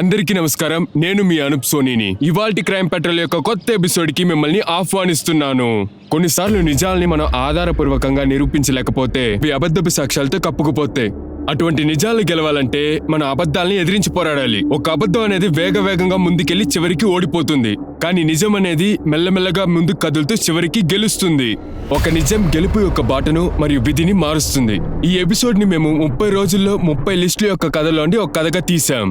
అందరికీ నమస్కారం. నేను మీ అనూప్ సోనీని. ఇవాల్టి క్రైమ్ పెట్రోల్ యొక్క కొత్త ఎపిసోడ్ కి మిమ్మల్ని ఆహ్వానిస్తున్నాను. కొన్నిసార్లు నిజాల్ని మనం ఆధారపూర్వకంగా నిరూపించలేకపోతే అవి అబద్ధపు సాక్ష్యాలతో కప్పుకుపోతాయి. అటువంటి నిజాలు గెలవాలంటే మన అబద్ధాలని ఎదిరించి పోరాడాలి. ఒక అబద్ధం అనేది వేగంగా ముందుకెళ్లి చివరికి ఓడిపోతుంది, కానీ నిజం అనేది మెల్లమెల్లగా ముందుకు కదులుతూ చివరికి గెలుస్తుంది. ఒక నిజం గెలుపు యొక్క బాటను మరియు విధిని మారుస్తుంది. ఈ ఎపిసోడ్ ని మేము 30 రోజుల్లో 30 లిస్టుల యొక్క కథలోండి ఒక కథగా తీసాం.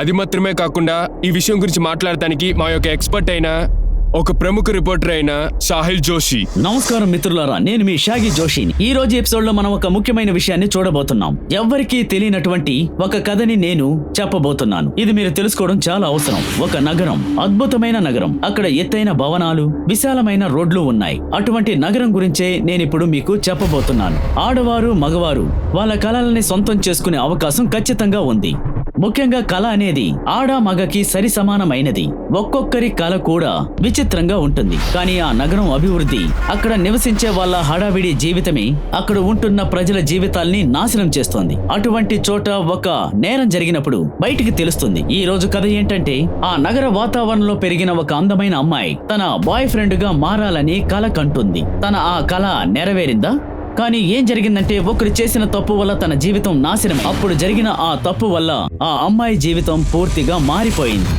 అది మాత్రమే కాకుండా ఈ విషయం గురించి మాట్లాడటానికి మా యొక్క ఎక్స్పర్ట్ అయిన ఒక ప్రముఖ రిపోర్టర్ అయిన సాహిల్ జోషి. నమస్కారం మిత్రులారా, నేను మీ షాగి జోషిని. ఈ రోజు ఎపిసోడ్ లో మనం ఒక ముఖ్యమైన విషయాన్ని చూడబోతున్నాం. ఎవ్వరికీ తెలియనటువంటి ఒక కథని నేను చెప్పబోతున్నాను. ఇది మీరు తెలుసుకోవడం చాలా అవసరం. ఒక నగరం, అద్భుతమైన నగరం. అక్కడ ఎత్తైన భవనాలు, విశాలమైన రోడ్లు ఉన్నాయి. అటువంటి నగరం గురించే నేనిప్పుడు మీకు చెప్పబోతున్నాను. ఆడవారు, మగవారు వాళ్ళ కళలని సొంతం చేసుకునే అవకాశం ఖచ్చితంగా ఉంది. ముఖ్యంగా కళ అనేది ఆడ మగకి సరి సమానమైనది. ఒక్కొక్కరి కళ కూడా విచిత్రంగా ఉంటుంది. కానీ ఆ నగరం అభివృద్ధి, అక్కడ నివసించే వాళ్ళ హడావిడి జీవితమే అక్కడ ఉంటున్న ప్రజల జీవితాల్ని నాశనం చేస్తోంది. అటువంటి చోట ఒక నేరం జరిగినప్పుడు బయటికి తెలుస్తుంది. ఈ రోజు కథ ఏంటంటే, ఆ నగర వాతావరణంలో పెరిగిన ఒక అందమైన అమ్మాయి తన బాయ్ ఫ్రెండ్ గా మారాలని కల కంటుంది. తన ఆ కళ నెరవేరిందా? కానీ ఏం జరిగిందంటే, ఒకరు చేసిన తప్పు వల్ల తన జీవితం నాశనం. అప్పుడు జరిగిన ఆ తప్పు వల్ల ఆ అమ్మాయి జీవితం పూర్తిగా మారిపోయింది.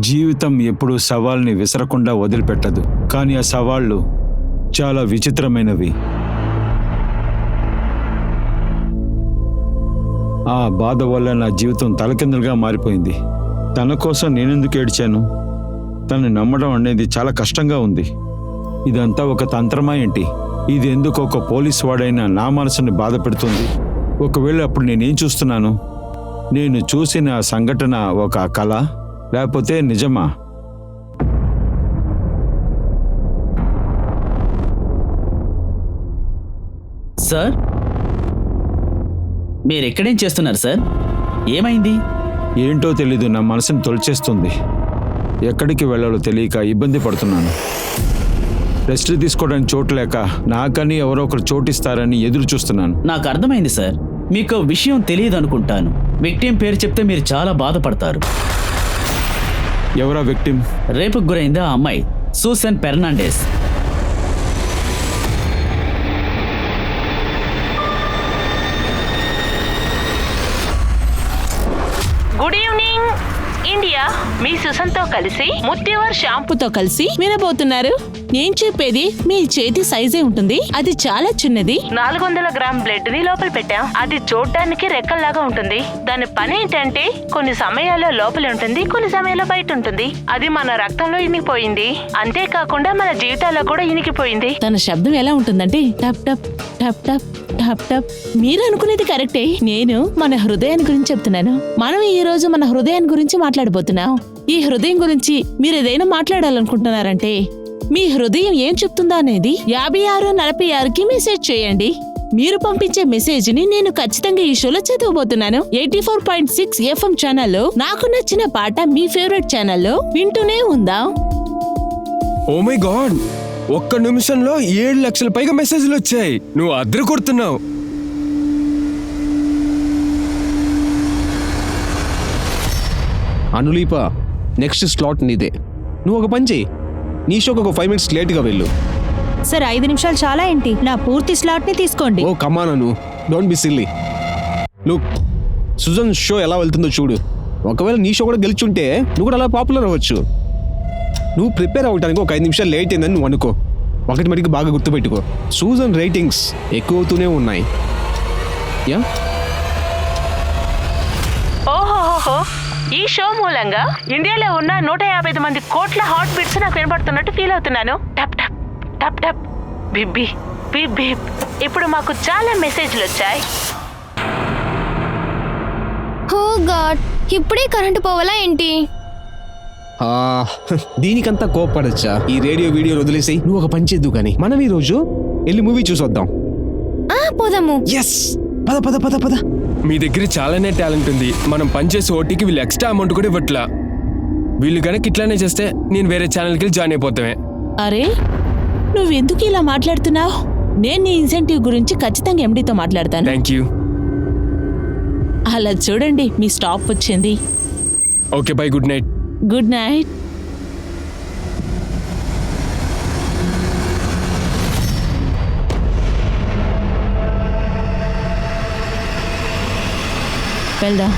జీవితం ఎప్పుడూ సవాల్ని విసరకుండా వదిలిపెట్టదు, కానీ ఆ సవాళ్లు చాలా విచిత్రమైనవి. ఆ బాధ వల్ల నా జీవితం తలకిందులుగా మారిపోయింది. తన కోసం నేనెందుకు ఏడ్చాను? తను నమ్మడం అనేది చాలా కష్టంగా ఉంది. ఇదంతా ఒక తంత్రమా ఏంటి? ఇది ఎందుకు ఒక పోలీసు వాడైనా నా మనసుని బాధ పెడుతుంది? ఒకవేళ అప్పుడు నేనేం చూస్తున్నాను? నేను చూసిన సంఘటన ఒక కళ, లేకపోతే నిజమా? సార్, మీరెక్కడేం చేస్తున్నారు సార్? ఏమైంది? ఏంటో తెలీదు, నా మనసుని తొలిచేస్తుంది. ఎక్కడికి వెళ్ళాలో తెలియక ఇబ్బంది పడుతున్నాను. రెస్ట్ తీసుకోవడానికి చోటు లేక నాకని ఎవరో ఒకరు చోటిస్తారని ఎదురు చూస్తున్నాను. నాకు అర్థమైంది సార్. మీకు విషయం తెలియదు అనుకుంటాను. విక్టిమ్ పేరు చెప్తే మీరు చాలా బాధపడతారు. ఎవరా విక్టిమ్? రేపుకు గురైందా ఆ అమ్మాయి, Susan Fernandes. Good evening India. మీ సుసన్తో కలిసి ముత్యవర్ షాంపూతో కలిసి వినబోతున్నారు. నేను చెప్పేది మీ చేతి సైజే ఉంటుంది. అది చాలా చిన్నది. 400 గ్రామ్ బ్లడ్ ని లోపల పెట్టాం. అది చూడడానికి రెక్కల్లాగా ఉంటుంది. దాని పని ఏంటంటే, కొన్ని సమయాల్లో లోపల ఉంటుంది, కొన్ని సమయాల్లో బయట ఉంటుంది. అది మన రక్తంలో ఇనికిపోయింది. అంతేకాకుండా మన జీవితాల్లో కూడా ఇనికిపోయింది. తన శబ్దం ఎలా ఉంటుందంటే టప్ టప్ టప్ టప్ టప్ టప్. మీరు అనుకునేది కరెక్టే. నేను మన హృదయాన్ని గురించి చెప్తున్నాను. మనం ఈ రోజు మన హృదయాన్ని గురించి మాట్లాడబోతున్నాం. ఈ హృదయం గురించి మీరు ఏదైనా మాట్లాడాలనుకుంటున్నారంటే, మీ హృదయం ఏం చెప్తుందా అనేది 5646కి మెసేజ్ చేయండి. మీరు పంపించే మెసేజ్ ని నేను ఖచ్చితంగా ఈ షోలో చదవబోతున్నాను. 84.6 FM ఛానల్లో నాకు నచ్చిన పాట మీ ఫేవరెట్ ఛానల్లో వింటూనే ఉందాం. ఓ మై గాడ్, ఒక్క నిమిషంలో 7 లక్షల పైగా మెసేజ్లు వచ్చాయి. నువ్వు అద్దరు కొడుతున్నావు. అనులీప, నెక్స్ట్ స్లాట్ నీదే. నువ్వు ఒక పని చెయ్యి, నీ షోకి ఒక 5 మినిట్స్ లేట్గా వెళ్ళు. సార్ 5 నిమిషాలు చాలా ఏంటి? నా పూర్తి స్లాట్ ని తీసుకోండి. Oh come on Anu, don't be silly. Look, Susan show ఎలా వెళ్తుందో చూడు. ఒకవేళ నీ షో కూడా గెలుచుంటే నువ్వు కూడా అలా పాపులర్ అవ్వచ్చు. నువ్వు ప్రిపేర్ అవ్వడానికి ఒక 5 నిమిషాలు లేట్ అయిందని నువ్వు అనుకో. ఒకటి మటుకు బాగా గుర్తుపెట్టుకో, సూజన్ రేటింగ్స్ ఎక్కువ అవుతూనే ఉన్నాయి. యా, ఓహోహోహో, ఈ షో మూలంగా ఇండియాలో ఉన్న 155 మంది కోట్ల హార్ట్ బీట్స్ నాకు వినపడుతున్నట్టు ఫీల్ అవుతున్నాను. టప్ టప్ టప్ టప్, బిప్ బిప్ బిప్ బిప్. ఇప్పుడు మాకు చాలా మెసేజ్లు వచ్చాయి. ఓ గాడ్, ఇప్పుడే కరెంటు పోవాలా ఏంటి? దీనికంతా కోప్పడచ్చా? ఈ రేడియో వీడియో వదిలేసి నువ్వు ఒక పని చేద్దు కానీ మనం ఈ రోజు వెళ్ళి మూవీ చూసొద్దాం. పోదాము. ఎస్, పద పద పద పద. మీ దగ్గర చాలానే టాలెంట్ ఉంది. మనం పనిచేసే ఓటీకి వీళ్ళు ఎక్స్ట్రా అమౌంట్ కూడా ఇవ్వట్లా. వీళ్ళు గనక ఇట్లానే చేస్తే నేను వేరే ఛానల్కి వెళ్ళి జాయిన్ అయిపోతామే. అరే నువ్వెందుకు ఇలా మాట్లాడుతున్నావు? నేను నీ ఇన్సెంటివ్ గురించి ఖచ్చితంగా ఎండీతో మాట్లాడతాను. Thank you. అలా చూడండి, మీ స్టాప్ వచ్చింది. Okay by, good night. Good night. వెళ్దాం.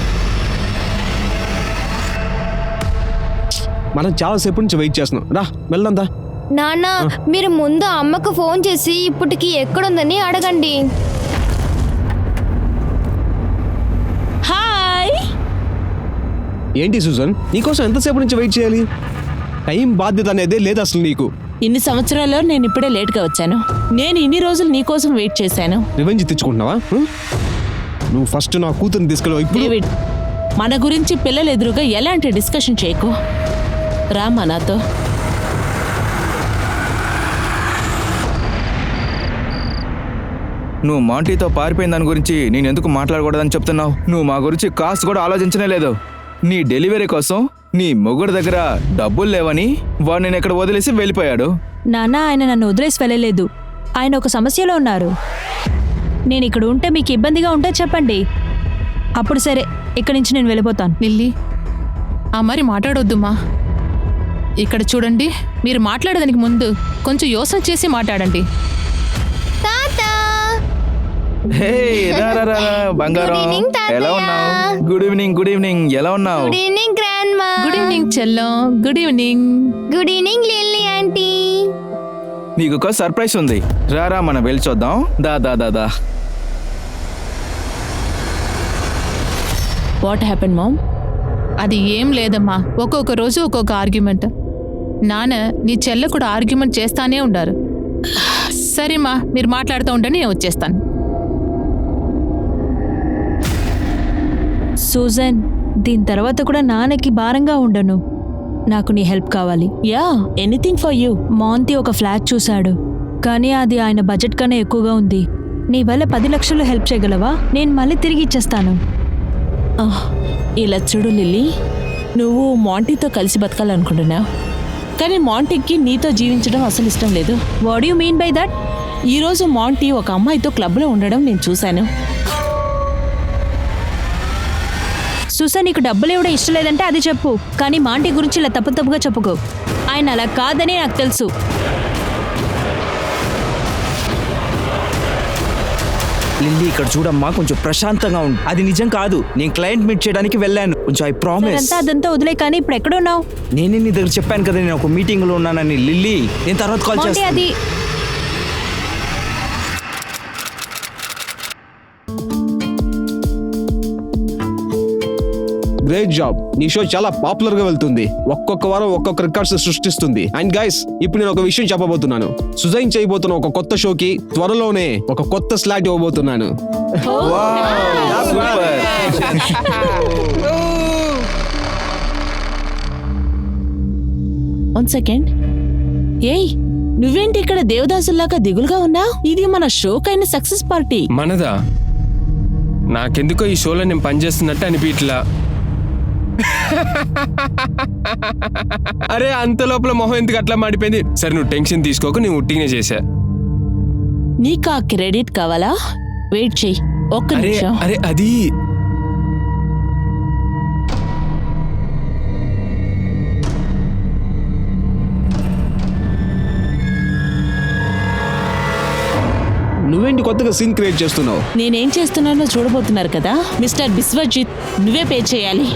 మనం చాలాసేపు నుంచి వెయిట్ చేస్తున్నాం. రా వెళ్దాం దా. నాన్న మీరు ముందు అమ్మకు ఫోన్ చేసి ఇప్పటికి ఎక్కడుందని అడగండి. హాయ్. ఏంటి సుజన్, నీకోసం ఎంతసేపు నుంచి వెయిట్ చేయాలి? టైం బాధ్యత అనేది లేదు అసలు నీకు. ఇన్ని సంవత్సరాల్లో నేను ఇప్పుడే లేట్గా వచ్చాను. నేను ఇన్ని రోజులు నీకోసం వెయిట్ చేశాను. రివెంజ్ తెచ్చుకుంటున్నావా? నువ్వు ఫస్ట్ నా కూతుర్ని తీసుకెళ్ళవు. ఇప్పుడు డేవిడ్, మన గురించి పిల్లల ఎదురుగా ఎలాంటి డిస్కషన్ చేయకు. రామా నాతో. నువ్వు మాంటీతో పారిపోయిన దాని గురించి నేను ఎందుకు మాట్లాడకూడదని చెప్తున్నావు? నువ్వు మా గురించి కాస్ట్ కూడా ఆలోచించనే లేదు. నీ డెలివరీ కోసం నీ మొగుడు దగ్గర డబ్బులు లేవని వాడు నేను ఇక్కడ వదిలేసి వెళ్ళిపోయాడు. నాన్న ఆయన నన్ను వదిలేసి వెళ్ళలేదు. ఆయన ఒక సమస్యలో ఉన్నారు. నేను ఇక్కడ ఉంటే మీకు ఇబ్బందిగా ఉంటే చెప్పండి, అప్పుడు సరే ఇక్కడి నుంచి నేను వెళ్ళిపోతాను. లిల్లీ, ఆ మరి మాట్లాడొద్దుమా. ఇక్కడ చూడండి, మీరు మాట్లాడడానికి ముందు కొంచెం యోచన చేసి మాట్లాడండి. హే రా రా రా రా, బంగారం. Good evening, తాతయ్య. ఎలా ఉన్నావు? Good evening. Good evening. ఎలా ఉన్నావు? Good evening grandma. Good evening Chellam. Good evening. Good evening lily aunty. నీకు ఒక సర్ప్రైజ్ ఉంది. రారా మనం వెళ్ళి చూద్దాం. దా దా దా దా. What happen mom? అది ఏం లేదమ్మా, ఒక్కొక్క రోజు ఒక్కొక్క ఆర్గ్యుమెంట్. నాన్న నీ చెల్ల కూడా ఆర్గ్యుమెంట్ చేస్తానే ఉండారు. సరేమ్మా, మీరు మాట్లాడుతూ ఉండండి, నేను వచ్చేస్తాను. సూజన్, దీని తర్వాత కూడా నాన్నకి భారంగా ఉండను. నాకు నీ హెల్ప్ కావాలి. Yeah, anything for you. మాంతి ఒక ఫ్లాట్ చూశాడు, కానీ అది ఆయన బడ్జెట్ కన్నా ఎక్కువగా ఉంది. నీ వల్ల 10 లక్షలు హెల్ప్ చేయగలవా? నేను మళ్ళీ తిరిగి ఇచ్చేస్తాను. ఇలా చూడు లిల్లీ, నువ్వు మాంటీతో కలిసి బతకాలనుకుంటున్నావు, కానీ మాంటీకి నీతో జీవించడం అసలు ఇష్టం లేదు. What you mean by that? ఈరోజు మాంటీ ఒక అమ్మాయితో క్లబ్లో ఉండడం నేను చూశాను. సూసన్, నీకు డబ్బులు ఇవ్వడం ఇష్టం లేదంటే అది చెప్పు, కానీ మాంటీ గురించి ఇలా తప్పుగా చెప్పుకో. ఆయన అలా కాదని నాకు తెలుసు. లిల్లీ, ఇక్కడ చూడమ్మా, కొంచెం ప్రశాంతంగా ఉంది. అది నిజం కాదు. నేను క్లయింట్ మీట్ చేయడానికి వెళ్ళాను. కొంచెం ఐ ప్రామిస్. అదంతా వదిలే, కానీ ఇప్పుడు ఎక్కడున్నావు? నేనే నీ దగ్గర చెప్పాను కదా, నేను ఒక మీటింగ్ లో ఉన్నానని. లిల్లీ, నేను తర్వాత కాల్ మాంటీ, చేస్తాను. అది గ్రేట్ జాబ్. నీ షో చాలా పాపులర్ గా వెళ్తుంది. ఒక్కొక్క వారం ఒక్కొక్క రికార్డ్స్ సృష్టిస్తుంది. అండ్ గైస్, ఇప్పుడు నేను ఒక విషయం చెప్పబోతున్నాను. సుజైన్ చేయబోతున్న ఒక కొత్త షోకి త్వరలోనే ఒక కొత్త స్లాట్ ఇవ్వబోతున్నాను. One second. ఏయ్, నువ్వేంటి ఇక్కడ దేవదాసుల్లాగా దిగులుగా ఉన్నావు? ఇది మన షోకైన సక్సెస్ పార్టీ. మనదా? నాకెందుకో ఈ షోలో నేను పనిచేస్తున్నట్టు అనిపించలా. అరే, అంత లోపల మొహం ఎందుకు అట్లా మాడిపోయింది? సరే, నువ్వు టెన్షన్ తీసుకోక, నేను ఉట్టిగానే చేశా. నీకు ఆ క్రెడిట్ కావాలా? వెయిట్ చెయ్యి ఒక్క అరే నిమిషం. అరే అది నువ్వేంటి కొత్తగా సీన్ క్రియేట్ చేస్తున్నావు? నేనేం చేస్తున్నానో చూడబోతున్నారు కదా మిస్టర్ బిస్వజిత్, నువ్వే పే చేయాలి.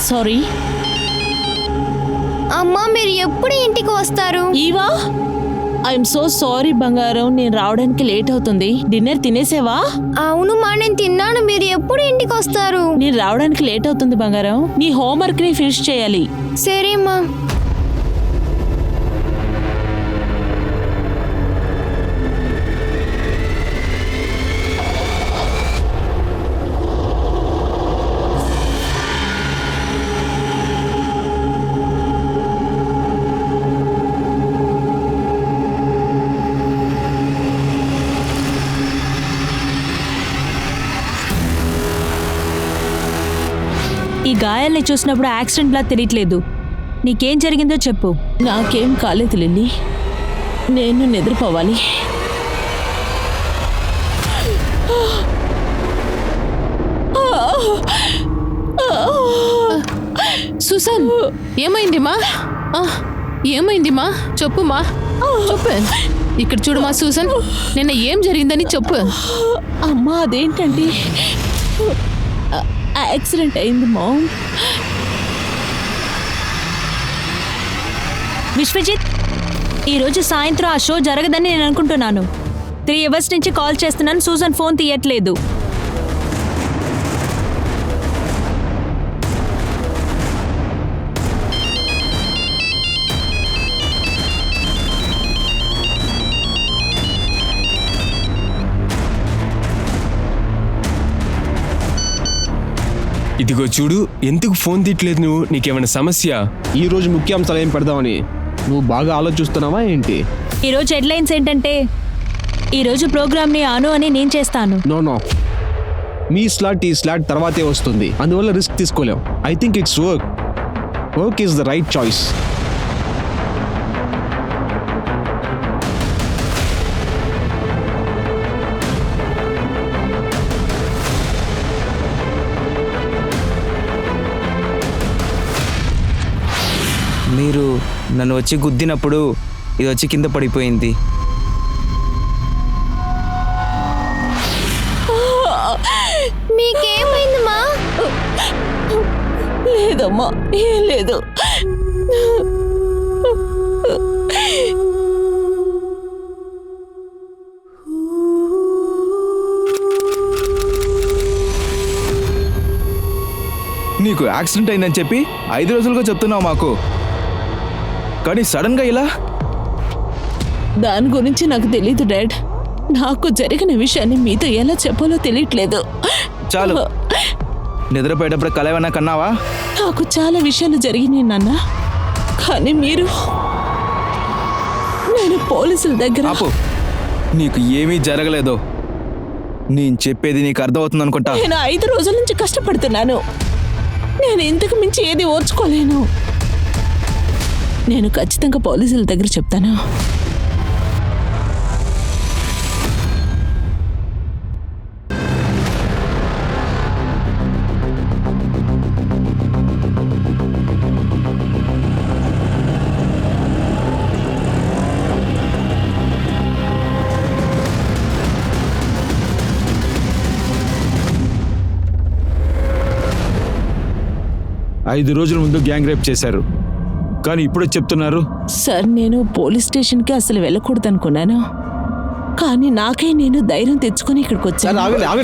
సారీ. అమ్మా, మీరు ఎప్పుడు ఇంటికి వస్తారు? ఈవా, ఐఎమ్ సో సారీ బంగారం, నేను రావడానికి లేట్ అవుతుంది. డిన్నర్ తినేసేవా? అవును మా, నేను తిన్నాను. మీరు ఎప్పుడు ఇంటికి వస్తారు? నేను రావడానికి లేట్ అవుతుంది బంగారం, నీ హోంవర్క్ ని ఫినిష్ చేయాలి. సరే మా. ఈ గాయాల్ని చూసినప్పుడు యాక్సిడెంట్లా తెలియట్లేదు. నీకేం జరిగిందో చెప్పు. నాకేం కాలేదు లిల్లీ, నేను నిద్రపోవాలి. సుసన్, ఏమైందిమా? ఏమైందిమా? చెప్పుమా, చెప్పు. ఇక్కడ చూడమా సూసన్, నిన్న ఏం జరిగిందని చెప్పు. అమ్మా అదేంటండి, యాక్సిడెంట్ అయింది మామ్. విశ్వజిత్, ఈరోజు సాయంత్రం ఆ షో జరగదని నేను అనుకుంటున్నాను. 3 అవర్స్ నుంచి కాల్ చేస్తున్నాను, సూసన్ ఫోన్ తీయట్లేదు. ఇదిగో చూడు, ఎందుకు ఫోన్ తీయట్లేదు నువ్వు? నీకేమైనా సమస్య? ఈ రోజు ముఖ్యాంశాలు ఏం పెడదామని నువ్వు బాగా ఆలోచిస్తున్నావా ఏంటి? ఈరోజు హెడ్లైన్స్ ఏంటంటే, ఈరోజు ప్రోగ్రామ్ని ఆను అని నేను చేస్తాను. నో, మీ స్లాట్ ఈ స్లాట్ తర్వాతే వస్తుంది, అందువల్ల రిస్క్ తీసుకోలేం. I think it's work is the right choice. మీరు నన్ను వచ్చి గుద్దినప్పుడు ఇది వచ్చి కింద పడిపోయింది. మీకేమైందమ్మా? లేదమ్మా, ఏం లేదు. నీకు యాక్సిడెంట్ అయిందని చెప్పి 5 రోజులుగా చెప్తున్నావు మాకు, కానీ సడన్గా ఇలా? దాని గురించి నాకు తెలీదు డాడ్. నాకు జరిగిన విషయాన్ని మీతో ఎలా చెప్పాలో తెలియట్లేదు. చాలు, నిద్రపోయేటప్పుడు కల ఏమన్నా కన్నావా? నాకు చాలా విషయాలు జరిగినాయి నాన్న, కానీ నేను పోలీసుల దగ్గర. ఆపు, నీకు ఏమీ జరగలేదు. నేను చెప్పేది నీకు అర్థమవుతుంది అనుకుంటా. నేను 5 రోజుల నుంచి కష్టపడుతున్నాను. నేను ఇంతకు మించి ఏది ఓర్చుకోలేను. నేను ఖచ్చితంగా పోలీసుల దగ్గర చెప్తాను. ఐదు రోజుల ముందు గ్యాంగ్ రేప్ చేశారు, కానీ ఇప్పుడే చెప్తున్నారు. సార్, నేను పోలీస్ స్టేషన్కి అసలు వెళ్ళకూడదు అనుకున్నాను, కానీ నాకే నేను ధైర్యం తెచ్చుకొని ఇక్కడికి వచ్చాను. ఆగు.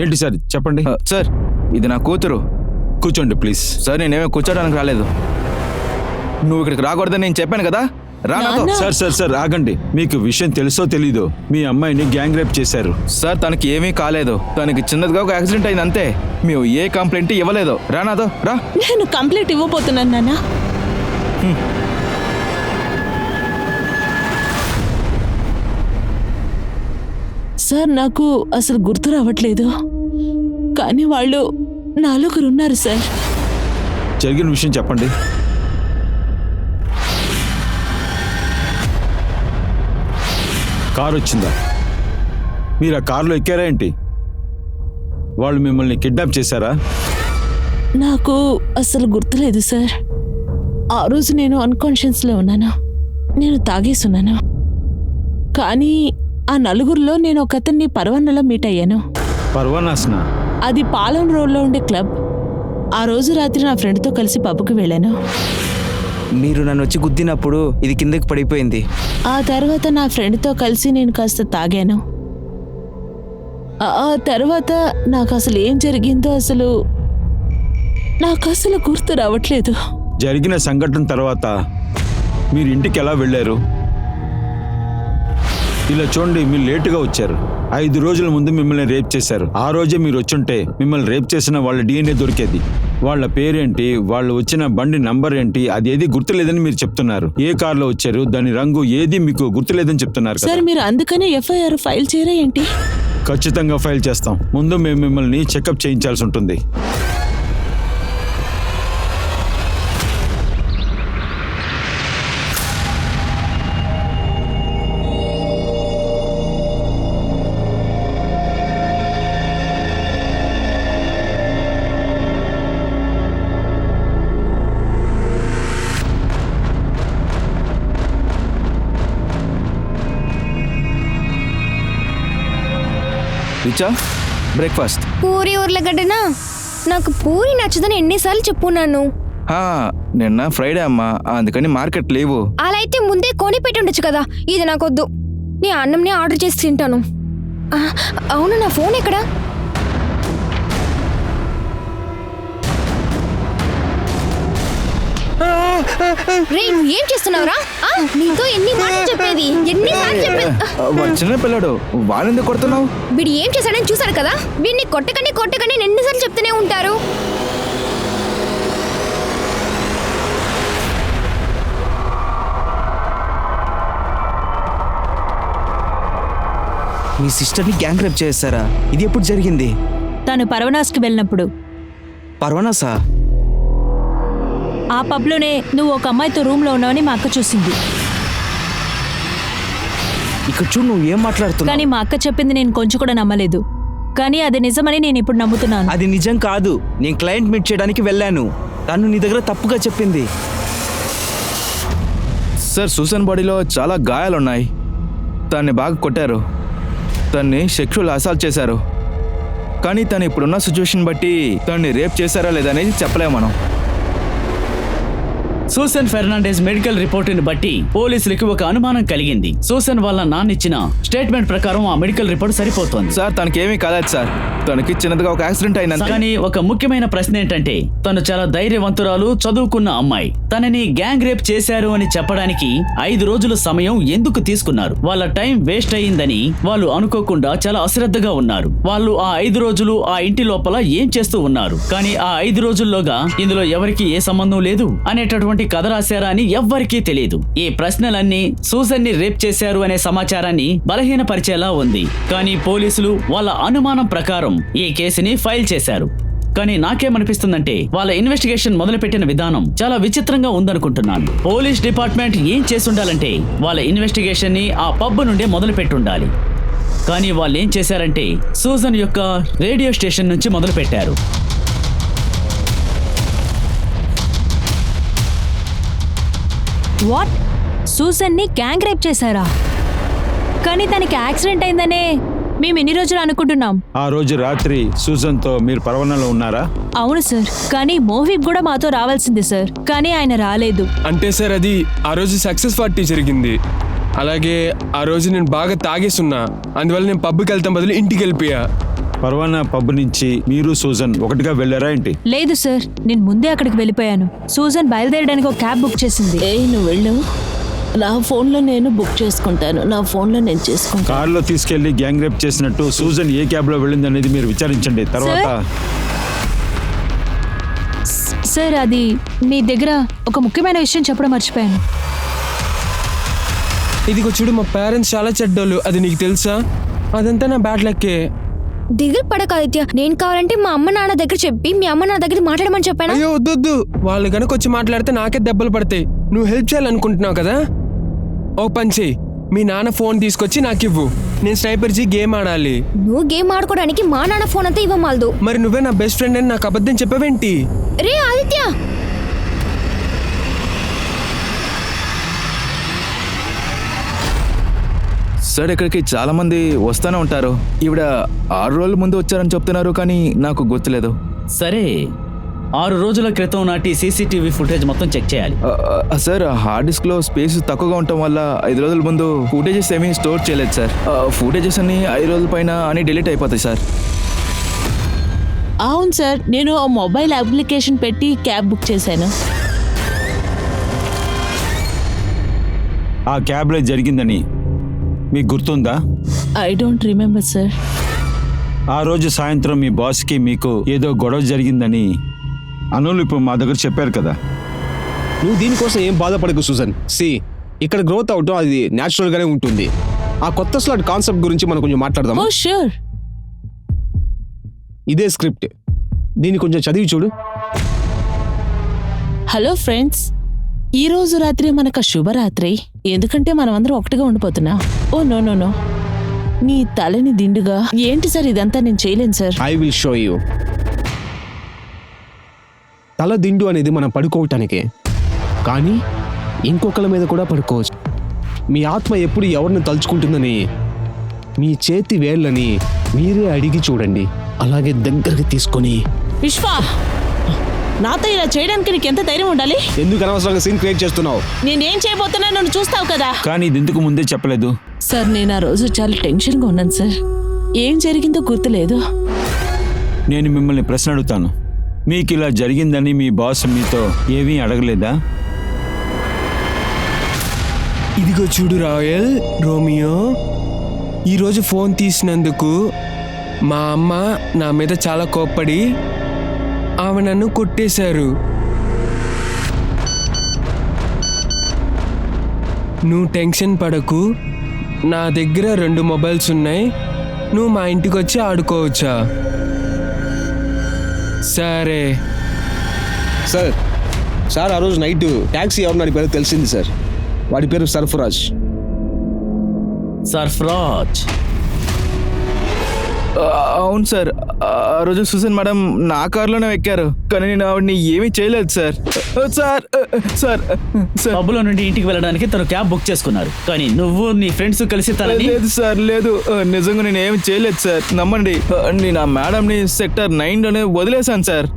ఏంటి సార్, చెప్పండి. సార్, ఇది నా కూతురు. కూర్చోండి ప్లీజ్. సార్, నేనేమో కూర్చోడానికి రాలేదు. నువ్వు ఇక్కడికి రాకూడదని నేను చెప్పాను కదా, రా నాతో. సార్ సార్ సార్ ఆగండి. మీకు విషయం తెలుసో తెలీదో, మీ అమ్మాయిని గ్యాంగ్ రేప్ చేశారు. సార్, తనకి ఏమీ కాలేదు. తనకి చిన్నదిగా ఒక యాక్సిడెంట్ అయింది అంతే. మేము ఏ కంప్లైంట్ ఇవ్వలేదు. రా నాతో, రా. నేను కంప్లైంట్ ఇవ్వబోతున్నాను నాన్న. సార్, నాకు అసలు గుర్తు రావట్లేదు, కానీ వాళ్ళు 4 ఉన్నారు సార్. జరిగిన విషయం చెప్పండి. కారు వచ్చిందా? మీరు ఆ కారులో ఎక్కారా ఏంటి? వాళ్ళు మిమ్మల్ని కిడ్నాప్ చేశారా? నాకు అసలు గుర్తులేదు సార్. ఆ రోజు నేను అన్కాన్షియస్లో ఉన్నాను, నేను తాగేసున్నాను. కానీ ఆ 4లో నేను ఒక అతన్ని పర్వన్నలో మీట్ అయ్యాను. పర్వానాస్నా? అది పాలెం రోడ్లో ఉండే క్లబ్. ఆ రోజు రాత్రి నా ఫ్రెండ్తో కలిసి పబ్కి వెళ్ళాను. మీరు నన్ను వచ్చి గుద్దినప్పుడు ఇది కిందకి పడిపోయింది. ఆ తర్వాత నా ఫ్రెండ్తో కలిసి నేను కాస్త తాగాను. ఆ తర్వాత నాకు అసలు ఏం జరిగిందో నాకు అసలు గుర్తు రావట్లేదు. జరిగిన సంఘటన తర్వాత మీరు ఇంటికి ఎలా వెళ్ళారు? ఇలా చూడండి, మీరు లేటుగా వచ్చారు. 5 రోజుల ముందు మిమ్మల్ని రేప్ చేశారు. ఆ రోజే మీరు వచ్చుంటే మిమ్మల్ని రేప్ చేసిన వాళ్ళ DNA దొరికేది. వాళ్ళ పేరేంటి, వాళ్ళు వచ్చిన బండి నంబర్ ఏంటి, అదేది గుర్తులేదని మీరు చెప్తున్నారు. ఏ కారులో వచ్చారు, దాని రంగు ఏది మీకు గుర్తులేదని చెప్తున్నారు కదా. సార్, మీరు అందుకనే FIR ఫైల్ చేయరా ఏంటి? ఖచ్చితంగా ఫైల్ చేస్తాం. ముందు మేము మిమ్మల్ని చెకప్ చేయించాల్సి ఉంటుంది. వచ్చా బ్రేక్ఫాస్ట్. పూరి ఉర్లగడ్డనా? నాకు పూరి నచ్చదని ఎన్నిసార్లు చెప్పున్నాను. నిన్న ఫ్రైడే అమ్మా, అందుకని మార్కెట్ లేవు. అలా అయితే ముందే కొని పెట్టి ఉండొచ్చు కదా. ఇది నాకొద్దు. నీ అన్నంని ఆర్డర్ చేసి తింటాను. అవును, నా ఫోన్ ఎక్కడా? రే, నువ్వు ఏం చేస్తున్నావురా? నీతో ఎన్ని మాటలు చెప్పేది, ఎన్నిసార్లు చెప్పేది. చిన్న పిల్లడు, వాళ్ళెందుకు కొడుతున్నావు? వీడు ఏం చేశాడని చూసారు కదా. వీడిని కొట్టకని ఎన్నిసార్లు చెప్తూనే ఉంటారు. మీ సిస్టర్ని గ్యాంగ్ రేప్ చేస్తారా? ఇది ఎప్పుడు జరిగింది? తను పర్వనాస్కి వెళ్ళినప్పుడు. పర్వనాసా? ఆ పబ్లోనే నువ్వు ఒక అమ్మాయితో రూమ్లో ఉన్నావని మా అక్క చూసింది. ఇక్కడ చూడు, నువ్వు ఏం మాట్లాడుతున్నావు? కానీ మా అక్క చెప్పింది నేను కొంచెం కూడా నమ్మలేదు. కానీ అది నిజమని నేను ఇప్పుడు నమ్ముతున్నాను. అది నిజం కాదు. నేను క్లయింట్ మీట్ చేయడానికి వెళ్ళాను. తను నీ దగ్గర తప్పుగా చెప్పింది. సార్, సూసన్ బాడీలో చాలా గాయాలున్నాయి. తన్ని బాగా కొట్టారు. తన్ని సెక్షువల్ అసాల్ట్ చేశారు. కానీ తను ఇప్పుడున్న సిచ్యువేషన్ బట్టి తన్ని రేప్ చేశారా లేదా అనేది చెప్పలేము మనం. సూసన్ ఫెర్నాండెస్ మెడికల్ రిపోర్టుని బట్టి పోలీసులకి ఒక అనుమానం కలిగింది. సూసన్ వాళ్ళ నాన్న ఇచ్చిన స్టేట్మెంట్ ప్రకారం ఆ మెడికల్ రిపోర్ట్ సరిపోతుంది. సార్, తనకేమీ కాలేదు సార్. తనకి చిన్నదిగా ఒక యాక్సిడెంట్ అయింది. కానీ ఒక ముఖ్యమైన ప్రశ్న ఏంటంటే, తను చాలా ధైర్యవంతురాలు, చదువుకున్న అమ్మాయి. తనని గ్యాంగ్ రేప్ చేశారు అని చెప్పడానికి 5 రోజుల సమయం ఎందుకు తీసుకున్నారు? వాళ్ళ టైం వేస్ట్ అయ్యిందని వాళ్ళు అనుకోకుండా చాలా అశ్రద్ధగా ఉన్నారు. వాళ్ళు ఆ 5 రోజులు ఆ ఇంటి లోపల ఏం చేస్తూ ఉన్నారు? కానీ ఆ 5 రోజుల్లోగా ఇందులో ఎవరికి ఏ సంబంధం లేదు అనేటటువంటి కథ రాశారా అని ఎవ్వరికీ తెలియదు. ఈ ప్రశ్నలన్నీ సూసన్ ని రేప్ చేశారు అనే సమాచారాన్ని బలహీనపరిచేలా ఉంది. కానీ పోలీసులు వాళ్ళ అనుమానం ప్రకారం ఈ కేసుని ఫైల్ చేశారు. కానీ నాకేమనిపిస్తుందంటే, వాళ్ళ ఇన్వెస్టిగేషన్ మొదలుపెట్టిన విధానం చాలా విచిత్రంగా ఉందనుకుంటున్నాను. పోలీస్ డిపార్ట్మెంట్ ఏం చేసుండాలంటే, వాళ్ళ ఇన్వెస్టిగేషన్ ని ఆ పబ్ నుండే మొదలు పెట్టుండాలి. కానీ వాళ్ళు ఏం చేశారంటే, సూసన్ యొక్క రేడియో స్టేషన్ నుంచి మొదలు పెట్టారు. వాట్? సూసన్ని గ్యాంగ్ రేప్ చేశారా? కానీ తనకి యాక్సిడెంట్ అయిందనే మేము ఎన్ని రోజులు అనుకుంటున్నాం. ఆ రోజు రాత్రి సూజన్తో మీరు పర్వణంలో ఉన్నారా? అవును సార్. కానీ మోహిబ్ కూడా మాతో రావాల్సింది సార్. కానీ ఆయన రాలేదు. అంటే సార్, అది ఆ రోజు సక్సెస్ పార్టీ జరిగింది. అలాగే ఆ రోజు నేను బాగా తాగేస్తున్నా. అందువల్ల నేను పబ్కి వెళ్తాం బదులు ఇంటికి వెళ్ళిపోయా. పర్వానా పబ్ నుంచి మీరు సూజన్ ఒకటిగా వెళ్ళారా ఏంటి? లేదు సార్, నేను ముందే అక్కడికి వెళ్ళిపోయాను. సూజన్ బయలుదేరడానికి ఒక క్యాబ్ బుక్ చేసింది. నువ్వు వెళ్ళు, నా ఫోన్లో నేను బుక్ చేసుకుంటాను. నా ఫోన్లో నేను చేసుకుంటాను. కారులో తీసుకెళ్లి గ్యాంగ్ రేప్ చేసినట్టు సూజన్ ఏ క్యాబ్ లో వెళ్ళింది అనేది మీరు విచారించండి. తర్వాత సార్, అది మీ దగ్గర ఒక ముఖ్యమైన విషయం చెప్పడం మర్చిపోయాను. ఇదిగో చూడు, మా పేరెంట్స్ చాలా చెడ్డోళ్ళు. అది నీకు తెలుసా? అదంతా నా బ్యాడ్ లక్కే. దిగులు పడక ఆదిత్య. నేను కావాలంటే మా అమ్మ నాన్న దగ్గర చెప్పి మీ అమ్మ నాన్న దగ్గర మాట్లాడమని చెప్పాను. అయ్యో వద్దు, వాళ్ళు కనుక వచ్చి మాట్లాడితే నాకే దెబ్బలు పడతాయి. నువ్వు హెల్ప్ చేయాలనుకుంటున్నావు కదా, ఓ పని చెయ్యి. మీ నాన్న ఫోన్ తీసుకొచ్చి నాకు ఇవ్వు. నేను స్నైపర్జీ గేమ్ ఆడాలి. నువ్వు గేమ్ ఆడుకోవడానికి మా నాన్న ఫోన్ అంతా ఇవ్వమాలదు. మరి నువ్వే నా బెస్ట్ ఫ్రెండ్ అని నాకు అబద్ధం చెప్పవేంటి? రే ఆదిత్య, సార్, ఇక్కడికి చాలా మంది వస్తూనే ఉంటారు. ఈవిడ 6 రోజుల ముందు వచ్చారని చెప్తున్నారు, కానీ నాకు గుర్తులేదు. సరే, 6 రోజుల క్రితం నాటి సీసీటీవీ ఫుటేజ్ మొత్తం చెక్ చేయాలి. సార్, హార్డ్ డిస్క్ లో స్పేస్ తక్కువగా ఉండటం వల్ల 5 రోజుల ముందు ఫుటేజెస్ ఏమీ స్టోర్ చేయలేదు సార్. ఫుటేజెస్ అన్ని 5 రోజుల పైన అని డిలీట్ అయిపోతాయి సార్. అవును సార్, నేను ఆ మొబైల్ అప్లికేషన్ పెట్టి క్యాబ్ బుక్ చేశాను. ఆ క్యాబ్ లో జరిగిందని మీకు గుర్తుందా? I don't remember sir. ఆ రోజు సాయంత్రం మీ బాస్కి మీకు ఏదో గొడవ జరిగిందని అనులు ఇప్పుడు మా దగ్గర చెప్పారు కదా. నువ్వు దీనికోసం ఏం బాధపడకు సూజన్. ఇక్కడ గ్రోత్ అవటం అది న్యాచురల్ గానే ఉంటుంది. ఆ కొత్త స్లాట్ కాన్సెప్ట్ గురించి మనం కొంచెం మాట్లాడదాం. ఓ ష్యూర్. ఇదే స్క్రిప్ట్, దీన్ని కొంచెం చదివి చూడు. హలో ఫ్రెండ్స్, ఈ రోజు రాత్రి మనకు శుభరాత్రి. ఎందుకంటే మనం అందరం ఒకటిగా ఉండిపోతున్నా. ఓ నో నో నో, నీ తలని దిండుగా. ఏంటి సార్ ఇదంతా? నేను చేయలేను sir. I will show you. తల దిండు అనేది మనం పడుకోవటానికే, కానీ ఇంకొకరి మీద కూడా పడుకోవచ్చు. మీ ఆత్మ ఎప్పుడు ఎవరిని తలుచుకుంటుందని మీ చేతి వేళ్ళని మీరే అడిగి చూడండి, అలాగే దగ్గరికి తీసుకొని. విశ్వ, నాతో ఇలా చేయడానికి నీకు ఎంత ధైర్యం ఉండాలి? ఎందుకు అనవసరంగా సీన్ క్రియేట్ చేస్తున్నావు? నేనేం చేయబోతున్నా నువ్వు చూస్తావు కదా. కానీ ఇది ఎందుకు ముందే చెప్పలేదు? సార్, నేను ఆ రోజు చాలా టెన్షన్గా ఉన్నాను సార్. ఏం జరిగిందో గుర్తులేదు. నేను మిమ్మల్ని ప్రశ్న అడుగుతాను. మీకు ఇలా జరిగిందని మీ బాస్ మీతో ఏమీ అడగలేదా? ఇదిగో చూడు రాయల్ రోమియో, ఈరోజు ఫోన్ తీసినందుకు మా అమ్మ నా మీద చాలా కోప్పడి ఆమె నన్ను కొట్టేశారు. నువ్వు టెన్షన్ పడకు, నా దగ్గర 2 మొబైల్స్ ఉన్నాయి, నువ్వు మా ఇంటికి వచ్చి ఆడుకోవచ్చా? సరే సార్ ఆ రోజు నైట్ ట్యాక్సీ ఎవరు వాడి పేరు తెలిసింది సార్. వాడి పేరు సర్ఫరాజ్. సర్ఫరాజ్. అవును సార్, ఆ రోజు సుజన్ మేడం నా కారులోనే ఎక్కారు, కానీ నేను ఆవిడని ఏమీ చేయలేదు సార్. సార్ సార్ సార్ పబ్బులో నుండి ఇంటికి వెళ్ళడానికి తను క్యాబ్ బుక్ చేసుకున్నారు, కానీ నువ్వు నీ ఫ్రెండ్స్ కలిసి తనని... లేదు సార్, లేదు, నిజంగా నేను ఏమి చేయలేదు సార్, నమ్మండి. నేను ఆ మేడంని సెక్టర్ 9లోనే వదిలేశాను సార్.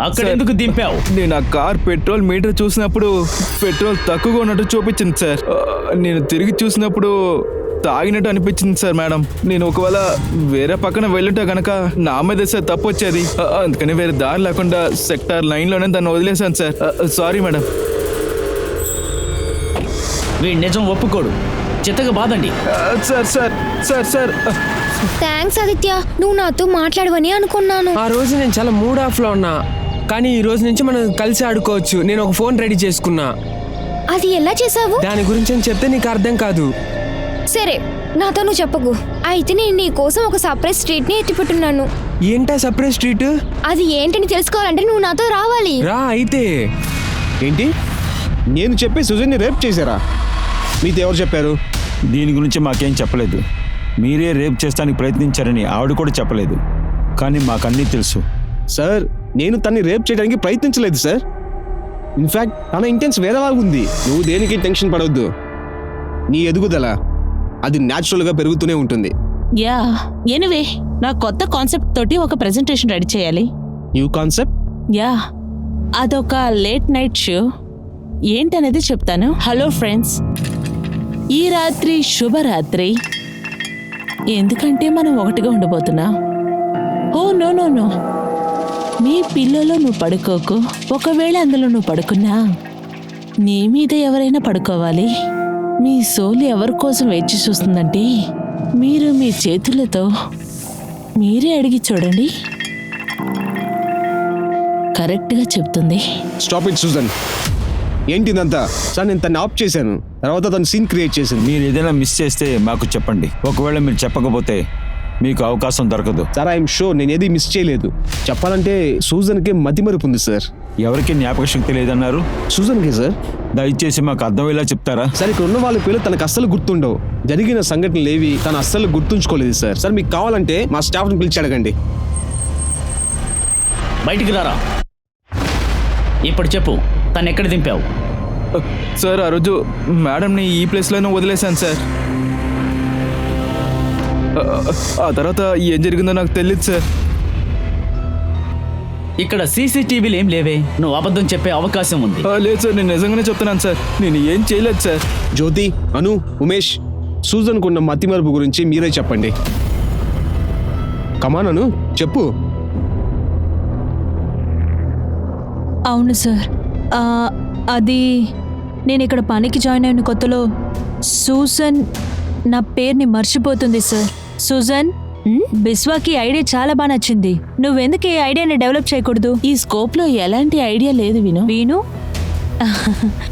అక్కడ ఎందుకు దింపావు? నేను ఆ కార్ పెట్రోల్ మీటర్ చూసినప్పుడు పెట్రోల్ తక్కువగా ఉన్నట్టు చూపించింది సార్. నేను తిరిగి చూసినప్పుడు తాగినట్టు అనిపించింది సార్ మేడం. నేను ఒకవేళ వేరే పక్కన వెళ్ళుంటే గనక నా మీద సార్ తప్పు వచ్చేది, అందుకని వేరే దారి లేకుండా సెక్టార్ 9లోనే దాన్ని వదిలేశాను సార్. Sorry madam. వీడు నిజం ఒప్పుకోడు, చిత్తగా బాదండి. Sir sir sir sir thanks Aditya, నువ్వు నాతో మాట్లాడవని అనుకున్నాను. ఆ రోజు నేను చాలా మూడ్ ఆఫ్లో ఉన్నా, కానీ ఈ రోజు నుంచి మనం కలిసి ఆడుకోవచ్చు. నేను ఒక ఫోన్ రెడీ చేసుకున్నా. అది ఎలా చేసావు? దాని గురించి అని చెప్తే నీకు అర్థం కాదు. సరే, నాతో నువ్వు చెప్పకు. అయితే నేను నీ కోసం ఒక సర్ప్రైజ్ స్ట్రీట్ ని ఎత్తిపెట్టున్నాను. ఏంటా సర్ప్రైజ్ స్ట్రీట్? అది ఏంటని తెలుసుకోవాలంటే నువ్వు నాతో రావాలి. రా అయితే. ఏంటి? నేను చెప్పి సుజన్ని రేప్ చేశారా? మీతో ఎవరు చెప్పారు? దీని గురించి మాకేం చెప్పలేదు. మీరే రేప్ చేస్తానికి ప్రయత్నించారని ఆవిడ కూడా చెప్పలేదు, కానీ మాకన్నీ తెలుసు. సార్, నేను తన్ని రేప్ చేయడానికి ప్రయత్నించలేదు సార్. ఇన్ఫాక్ట్ తన ఇంటెన్స్ వేరేలాగా ఉంది. నువ్వు దేనికి టెన్షన్ పడవద్దు. నీ ఎదుగుదల అది న్యాచురల్గా పెరుగుతూనే ఉంటుంది. యా, ఎనివే, నా కొత్త కాన్సెప్ట్ తోటి ఒక ప్రెజెంటేషన్ రెడీ చేయాలి. New concept? యా, అదొక లేట్ నైట్ షో. ఏంటనేది చెప్తాను. హలో ఫ్రెండ్స్, ఈ రాత్రి శుభరాత్రి. ఎందుకంటే మనం ఒకటిగా ఉండబోతున్నా. ఓ నో నో నో, మీ పిల్లలో నువ్వు పడుకోకు. ఒకవేళ అందులో నువ్వు పడుకున్నా నీ మీద ఎవరైనా పడుకోవాలి. మీ సోలు ఎవరి కోసం వేచి చూస్తుందంటే మీరు మీ చేతులతో మీరే అడిగి చూడండి, కరెక్ట్గా చెప్తుంది. Stop it Sujan. ఏంటిదంతా? సార్, నేను తను ఆఫ్ చేశాను, తర్వాత తను సీన్ క్రియేట్ చేసింది. మీరు ఏదైనా మిస్ చేస్తే మాకు చెప్పండి. ఒకవేళ మీరు చెప్పకపోతే మీకు అవకాశం దొరకదు. సార్, ఐఎమ్ షూర్ నేను ఏది మిస్ చేయలేదు. చెప్పాలంటే సూజన్కి మతిమరుపు ఉంది సార్. ఎవరికి జ్ఞాపక శక్తి లేదన్నారు? సూజన్కి సార్. దయచేసి మాకు అర్థమయ్యేలా చెప్తారా? సార్, ఇక్కడ ఉన్న వాళ్ళ పేర్లు తనకు అస్సలు గుర్తుండవు. జరిగిన సంఘటనలు ఏవి తను అస్సలు గుర్తుంచుకోలేదు సార్. సార్, మీకు కావాలంటే మా స్టాఫ్ని పిలిచి అడగండి. బయటికి రారా. ఇప్పుడు చెప్పు, తను ఎక్కడ దింపావు? సార్, ఆ రోజు మేడంని ఈ ప్లేస్లోనే వదిలేశాను సార్. ఆ తర్వాత ఏం జరిగిందో నాకు తెలియదు సార్. ఇక్కడ సీసీటీవీలు ఏం లేవే, నువ్వు అబద్ధం చెప్పే అవకాశం ఉంది. లేదు సార్, నేను నిజంగానే చెప్తున్నాను సార్, నేను ఏం చేయలేదు సార్. జ్యోతి, అను, ఉమేష్, సూజన్కున్న మతిమరుపు గురించి మీరే చెప్పండి. కమాన్ అను, చెప్పు. అవును సార్, అది నేను ఇక్కడ పనికి జాయిన్ అయిన కొత్తలో సూజన్ నా పేరుని మర్చిపోతుంది సార్. సూజన్, బిస్వాకి ఐడియా చాలా బాగా నచ్చింది. నువ్వెందుకు ఈ ఐడియాని డెవలప్ చేయకూడదు? ఈ స్కోప్ లో ఎలాంటి ఐడియా లేదు. విను. వీణు?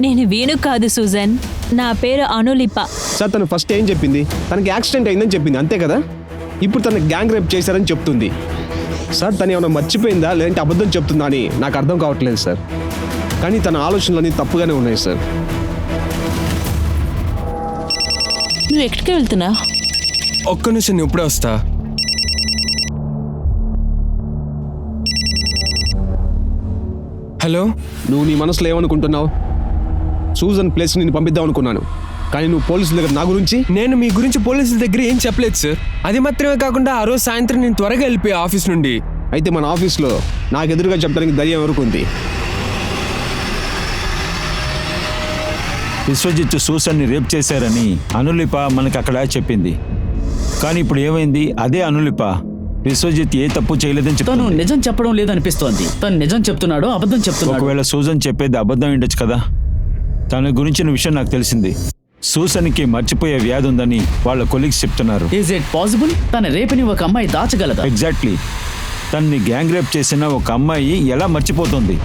నేను వీణు కాదు సూజన్, నా పేరు అనులిప. సార్, తను ఫస్ట్ ఏం చెప్పింది? తనకి యాక్సిడెంట్ అయిందని చెప్పింది, అంతే కదా? ఇప్పుడు తన గ్యాంగ్ రేప్ చేశారని చెప్తుంది. సార్, తను ఏమైనా మర్చిపోయిందా లేదంటే అబద్ధం చెప్తుందా అని నాకు అర్థం కావట్లేదు సార్. కానీ తన ఆలోచనలన్నీ తప్పుగానే ఉన్నాయి సార్. నువ్వు ఎక్కడికి వెళ్తున్నా? ఒక్క నిమిషం, నేను ఇప్పుడే వస్తా. హలో. నువ్వు నీ మనసులో ఏమనుకుంటున్నావు? సూజన్ ప్లేస్ నేను పంపిద్దాం అనుకున్నాను, కానీ నువ్వు పోలీసుల దగ్గర నా గురించి నేను మీ గురించి పోలీసుల దగ్గర ఏం చెప్పలేదు సార్. అది మాత్రమే కాకుండా ఆ రోజు సాయంత్రం నేను త్వరగా వెళ్ళిపోయా ఆఫీస్ నుండి. అయితే మన ఆఫీస్లో నాకు ఎదురుగా చెప్పడానికి ధైర్యం ఎవరికి ఉంది? విశ్వజిత్ సూసన్ని రేప్ చేశారని అనులిప మనకు అక్కడ చెప్పింది. కానీ ఇప్పుడు ఏమైంది? అదే అనులిప విశ్వజిత్ ఏ తప్పు చేయలేదని తను చెప్తాను. నిజం చెప్పడం లేదనిపిస్తోంది. తను నిజం చెప్తున్నాడో అబద్ధం చెప్తున్నాడు. ఒకవేళ సూజన్ చెప్పేది అబద్ధం ఉండొచ్చు కదా. తన గురించిన విషయం నాకు తెలిసింది. సూసన్కి మర్చిపోయే వ్యాధి ఉందని వాళ్ళ కొలీగ్స్ చెప్తున్నారు. Is it possible? తన రేపుని ఒక అమ్మాయి దాచగలదా? ఎగ్జాక్ట్లీ. తన్ని గ్యాంగ్ రేప్ చేసిన ఒక అమ్మాయి ఎలా మర్చిపోతుంది?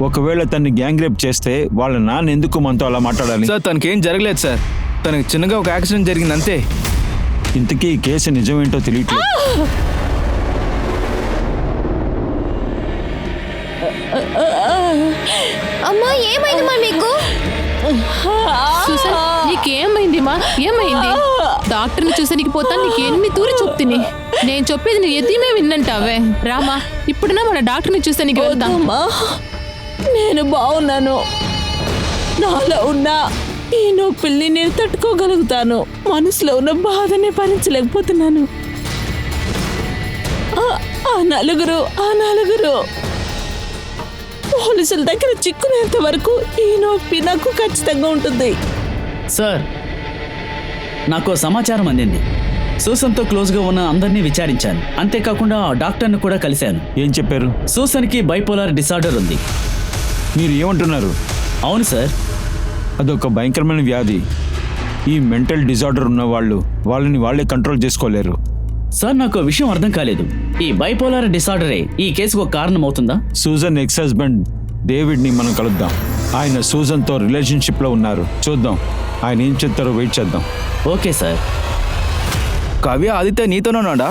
ఒకవేళ తన్ని గ్యాంగ్ రేప్ చేస్తే వాళ్ళ నాన్న ఎందుకు మనతో అలా మాట్లాడాలి? సార్ తనకేం జరగలేదు సార్. తనకి చిన్నగా ఒక యాక్సిడెంట్ జరిగింది అంతే. ఇంతకీ ఈ కేసు నిజమేంటో తెలియట్లేదు. అమ్మా ఏమైందమ్మా మీకు? సూసన్ నీకేమైంది మా? ఏమైంది? డాక్టర్ని చూసానికి పోతా నీకు ఎన్ని తూరి చెప్తిని. నేను చెప్పేది నీ ఎద్దిమే విన్నంటావే. రామా ఇప్పుడునా మన డాక్టర్ని చూసానికి వెళ్దాం. వద్దమ్మా, నేను బాగున్నాను. నాలో ఉన్న ఈ నొప్పిల్ని నేను తట్టుకోగలుగుతాను. మనసులో ఉన్న బాధని భరించలేకపోతున్నాను. ఆ నలుగురు పోలీసుల దగ్గర చిక్కునేంత వరకు ఈ నొప్పి నాకు ఖచ్చితంగా ఉంటుంది. సార్, నాకు సమాచారం అందింది. సూసన్తో క్లోజ్గా ఉన్న అందరినీ విచారించాను. అంతేకాకుండా ఆ డాక్టర్ని కూడా కలిశాను. ఏం చెప్పారు? సూసన్కి బైపోలార్ డిసార్డర్ ఉంది. మీరు ఏమంటున్నారు? అవును సార్. అదొక భయంకరమైన వ్యాధి. ఈ మెంటల్ డిజార్డర్ ఉన్న వాళ్ళని వాళ్ళే కంట్రోల్ చేసుకోలేరు. సార్, నాకు ఓ విషయం అర్థం కాలేదు. ఈ బైపోలార్ డిసార్డరే ఈ కేసుకు ఒక కారణం అవుతుందా? సూజన్ ఎక్స్ హస్బెండ్ డేవిడ్ని మనం కలుద్దాం. ఆయన సూజన్తో రిలేషన్షిప్లో ఉన్నారు. చూద్దాం ఆయన ఏం చెప్తారో వెయిట్ చేద్దాం. Okay sir. కావ్య ఆదిత్య నీతోనే ఉన్నాడా?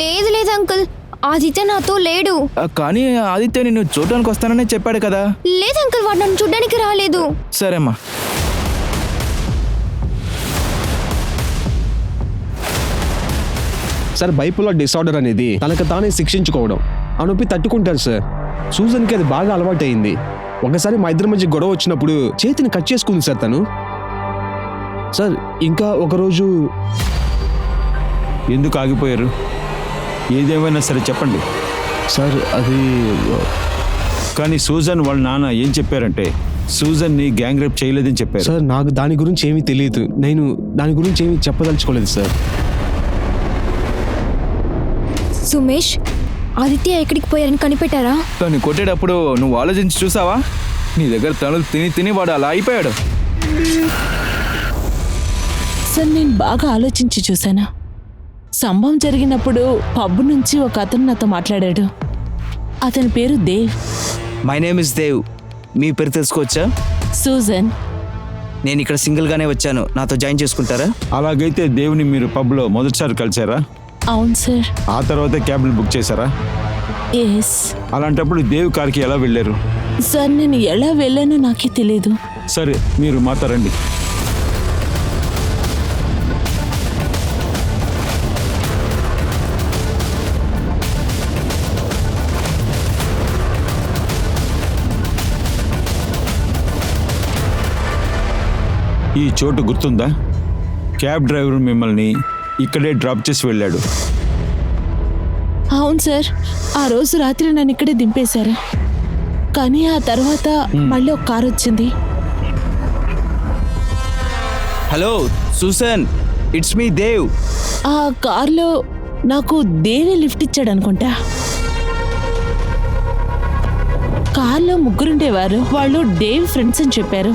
లేదు లేదు అంకుల్, ఆదిత్య నాతో లేడు. కానీ ఆదిత్య నిన్ను చూడడానికి వస్తానని చెప్పాడు కదా. లేదు అంకుల్, వాడు నన్ను చూడడానికి రాలేదు. సరేమ్మా. సార్ బైపోలార్ డిసార్డర్ అనేది తనకు తానే శిక్షించుకోవడం. ఆ నొప్పి తట్టుకుంటారు సార్. సూజన్కి అది బాగా అలవాటైంది. ఒకసారి మా ఇద్దరి మధ్య గొడవ వచ్చినప్పుడు చేతిని కట్ చేసుకుంది సార్ తను. సార్ ఇంకా ఒకరోజు ఎందుకు ఆగిపోయారు? ఏదేమైనా సరే చెప్పండి సార్. అది కానీ సూజన్ వాళ్ళ నాన్న ఏం చెప్పారంటే సూజన్ని గ్యాంగ్ రేప్ చేయలేదని చెప్పారు. సార్ నాకు దాని గురించి ఏమీ తెలియదు. నేను దాని గురించి ఏమీ చెప్పదలుచుకోలేదు సార్. సుమేష్, ఆదిత్య ఎక్కడికి పోయారని కనిపెట్టారా? తను కొట్టేటప్పుడు నువ్వు ఆలోచించి చూసావా? నీ దగ్గర తనులు తిని తిని వాడు అలా అయిపోయాడు. సార్, నేను బాగా ఆలోచించి చూశాను. సంభవం జరిగినప్పుడు పబ్ నుంచి ఒక అతను నాతో మాట్లాడాడు. అతని పేరు Dev. My name is Dev. మీ పేరు తెలుసుకోవచ్చా? సూజన్. నేను ఇక్కడ సింగిల్గానే వచ్చాను. నాతో జాయిన్ చేసుకుంటారా? అలాగైతే దేవుని మీరు పబ్లో మొదటిసారి కలిసారా? అవును సార్. ఆ తర్వాత క్యాబ్లు బుక్ చేశారా? ఎస్. అలాంటప్పుడు దేవ్ కార్కి ఎలా వెళ్ళారు? సార్, నేను ఎలా వెళ్ళానో నాకే తెలీదు. సరే, మీరు మాతో రండి. ఈ చోటు గుర్తుందా? క్యాబ్ డ్రైవర్ మిమ్మల్ని ఇక్కడే డ్రాప్ చేసి వెళ్ళాడు. అవును సార్, ఆ రోజు రాత్రి నన్ను ఇక్కడే దింపేశారు. కానీ ఆ తర్వాత మళ్ళీ ఒక కారు వచ్చింది. Hello Susan, it's me Dev. ఆ కారులో నాకు దేవి లిఫ్ట్ ఇచ్చాడు అనుకుంటా. కార్లో ముగ్గురుండేవారు. వాళ్ళు దేవి ఫ్రెండ్స్ అని చెప్పారు.